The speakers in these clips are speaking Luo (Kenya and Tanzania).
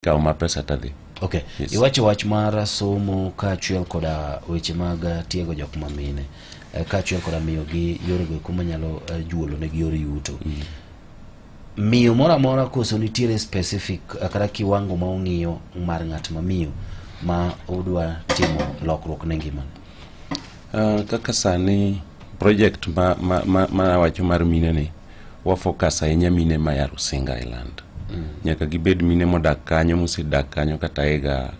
kao ma pesa tadhi. Okay. Yes. Iwacho wach mar somo ka achiel koda weche mag tiego jok mamine. Ka achiel koda miyo gi yore go kuma nyalo juolo ne gi yor yuto. Miyo mora mora koso nitiere specific kata kiwango ma ong'iyo mar ng'at ma miyo ma odwa timo lokruok ne ngima. Kaka sani project ma wacho mar mine ni wa focus ahinya mine ma ya Rusinga Island. Nyaka gibed mine modak kanyo mosedak kanyo kata ega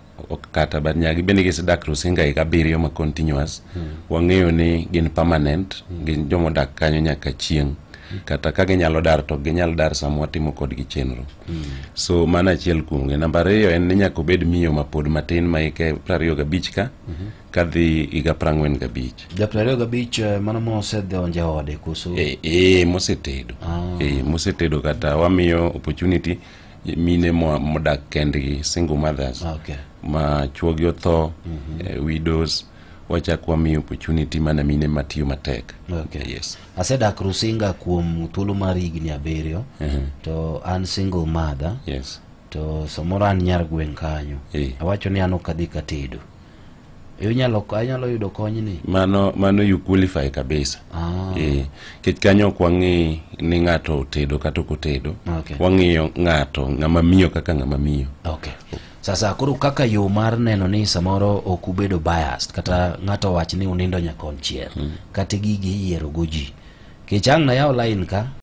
kata bad nyaka gibende gisedak Rusinga ega 7 ma continuous. Wang'eyo ni gin permanent, gin jomodak kanyo nyaka chieng'. Kata ka ginyalo dar to ginyalo dar samo timo kod gi chenro. So mana achiel kuom gi. Namba 2 en ni nyaka obed miyo ma pod matin ma ike 25 ka kadhi iga 45. Ja 25 mano mosedonjo ode koso mosetedo. Mosetedo kata wamiyo opportunity mine modak kendgi, single mothers. Okay. Ma chuogi otho, widows, wachakwa miyo opportunity mana mine matiyo matek. Okay. Yes. Asedak Rusinga kuom thuolo mar higni 7 to an single mother. Yes. To samoro an nyar gweng' kanyo. Awacho ni an ok adhi katedo. Anyalo yudo kony ni? Mano you qualify kabisa. Kech kanyo kwang'i ni ng'ato tedo kata ok otedo. Okay. Wang'iyo ng'ato ng'ama miyo kaka ng'ama miyo. Okay. Sasa koro kaka yo mar neno ni samoro ok ubedo biased kata ng'ato wach ni unindo nyakon chiel kata gigi yiero goji. Kech ang' na yaw line ka